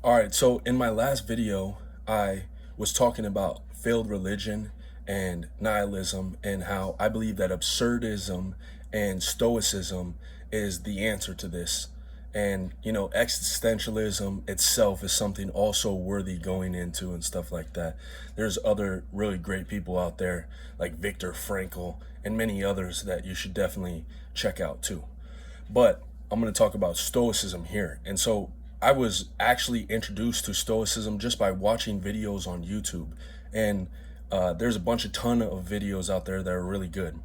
All right, so in my last video, I was talking about failed religion and nihilism and how I believe that absurdism and stoicism is the answer to this. And, existentialism itself is something also worthy going into and stuff like that. There's other really great people out there like Viktor Frankl and many others that you should definitely check out too. But I'm going to talk about Stoicism here. And so I was actually introduced to Stoicism just by watching videos on YouTube. And there's a ton of videos out there that are really good.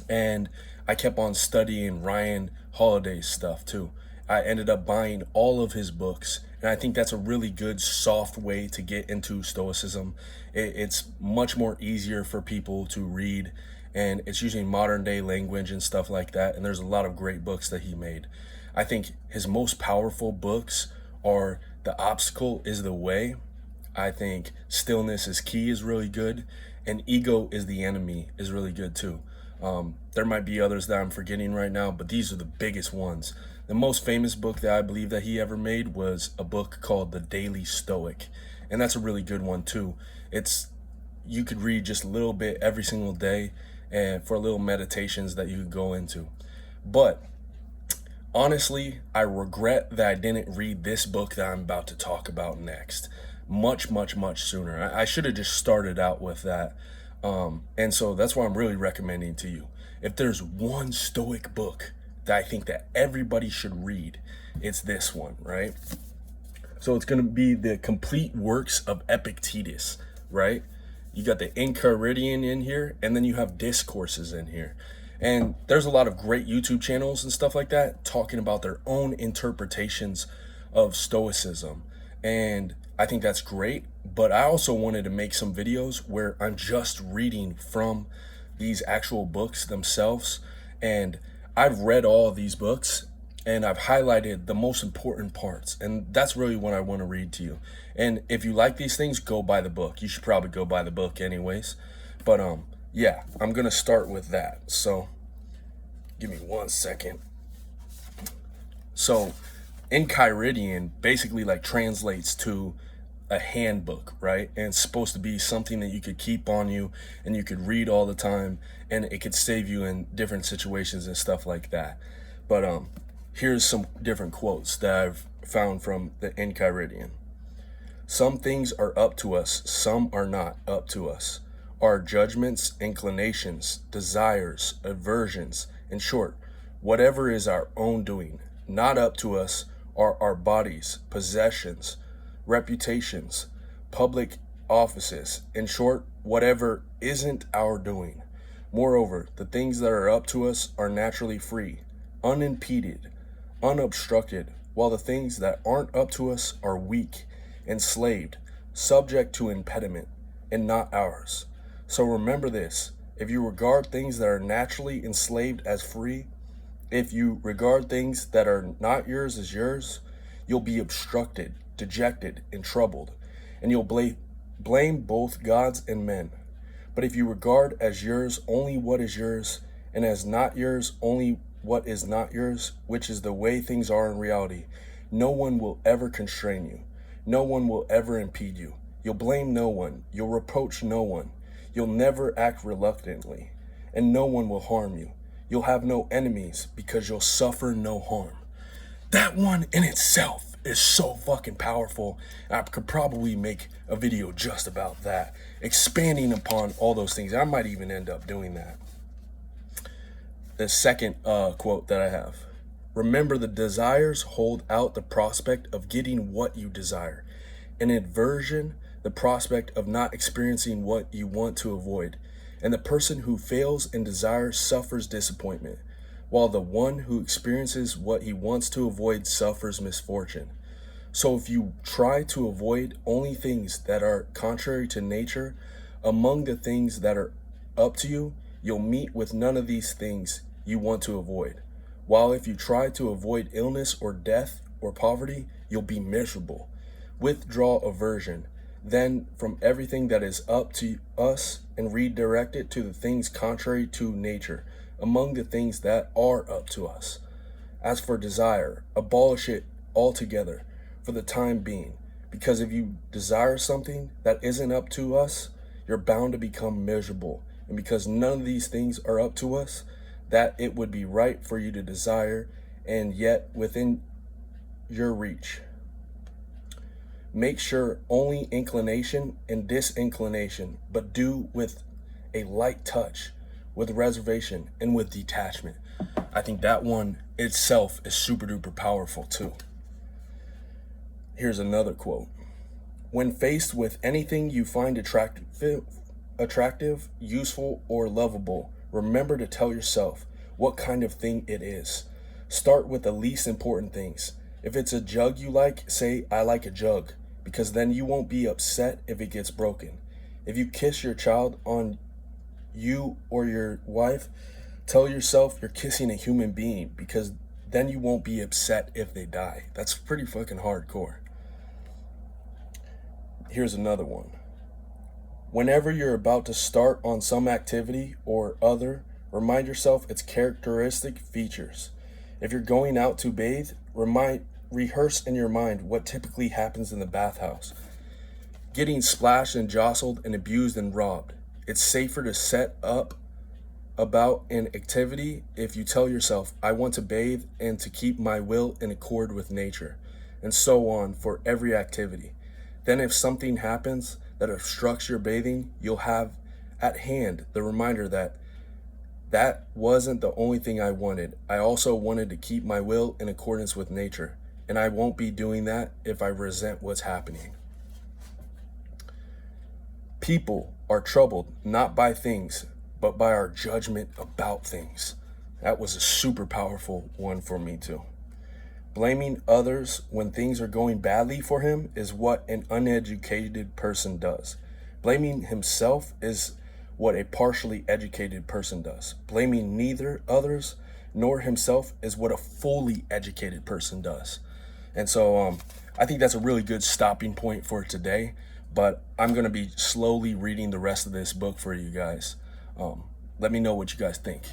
And I kept on studying Ryan Holiday's stuff too. I ended up buying all of his books, and I think that's a really good soft way to get into Stoicism. It's much more easier for people to read, and it's using modern day language and stuff like that, and there's a lot of great books that he made. I think his most powerful books are The Obstacle is the Way. I think Stillness is Key is really good, and Ego is the Enemy is really good too. There might be others that I'm forgetting right now, but these are the biggest ones. The most famous book that I believe that he ever made was a book called The Daily Stoic, and that's a really good one too. You could read just a little bit every single day, and for little meditations that you could go into. But honestly, I regret that I didn't read this book that I'm about to talk about next much sooner. I should have just started out with that. And so that's why I'm really recommending to you. If there's one Stoic book that I think that everybody should read, it's this one, right? So it's going to be the complete works of Epictetus, right? You got the Enchiridion in here, and then you have discourses in here. And there's a lot of great YouTube channels and stuff like that talking about their own interpretations of Stoicism. And I think that's great, but I also wanted to make some videos where I'm just reading from these actual books themselves. And I've read all of these books and I've highlighted the most important parts. And that's really what I want to read to you. And if you like these things, go buy the book. You should probably go buy the book anyways. But yeah, I'm going to start with that. So give me 1 second. So Enchiridion basically like translates to a handbook, right? And it's supposed to be something that you could keep on you and you could read all the time, and it could save you in different situations and stuff like that. But here's some different quotes that I've found from the Enchiridion. Some things are up to us, some are not up to us. Our judgments, inclinations, desires, aversions, in short, whatever is our own doing, not up to us are our bodies, possessions, reputations, public offices, in short, whatever isn't our doing. Moreover, the things that are up to us are naturally free, unimpeded, unobstructed, while the things that aren't up to us are weak, enslaved, subject to impediment, and not ours. So remember this, if you regard things that are naturally enslaved as free, if you regard things that are not yours as yours, you'll be obstructed, dejected, and troubled, and you'll blame both gods and men. But if you regard as yours only what is yours, and as not yours only what is not yours, which is the way things are in reality, no one will ever constrain you. No one will ever impede you. You'll blame no one. You'll reproach no one. You'll never act reluctantly, and no one will harm you. You'll have no enemies because you'll suffer no harm. That one in itself is so fucking powerful. I could probably make a video just about that, expanding upon all those things. I might even end up doing that. The second quote that I have. Remember, the desires hold out the prospect of getting what you desire. An aversion, the prospect of not experiencing what you want to avoid. And the person who fails in desire suffers disappointment, while the one who experiences what he wants to avoid suffers misfortune. So if you try to avoid only things that are contrary to nature, among the things that are up to you, you'll meet with none of these things you want to avoid. While if you try to avoid illness or death or poverty, you'll be miserable. Withdraw aversion, then from everything that is up to us, and redirect it to the things contrary to nature, among the things that are up to us. As for desire, abolish it altogether, for the time being. Because if you desire something that isn't up to us, you're bound to become miserable. And because none of these things are up to us, that it would be right for you to desire and yet within your reach. Make sure only inclination and disinclination, but do with a light touch, with reservation, and with detachment. I think that one itself is super duper powerful too. Here's another quote. When faced with anything you find attractive, useful, or lovable, remember to tell yourself what kind of thing it is. Start with the least important things. If it's a jug you like, say, I like a jug, because then you won't be upset if it gets broken. If you kiss your child on you or your wife, tell yourself you're kissing a human being, because then you won't be upset if they die. That's pretty fucking hardcore. Here's another one. Whenever you're about to start on some activity or other, remind yourself its characteristic features. If you're going out to bathe, rehearse in your mind what typically happens in the bathhouse. Getting splashed and jostled and abused and robbed. It's safer to set up about an activity if you tell yourself, I want to bathe and to keep my will in accord with nature, and so on for every activity. Then if something happens that obstructs your bathing, you'll have at hand the reminder that that wasn't the only thing I wanted. I also wanted to keep my will in accordance with nature, and I won't be doing that if I resent what's happening. People are troubled not by things, but by our judgment about things. That was a super powerful one for me too. Blaming others when things are going badly for him is what an uneducated person does. Blaming himself is what a partially educated person does. Blaming neither others nor himself is what a fully educated person does. And so I think that's a really good stopping point for today, but I'm going to be slowly reading the rest of this book for you guys. Let me know what you guys think.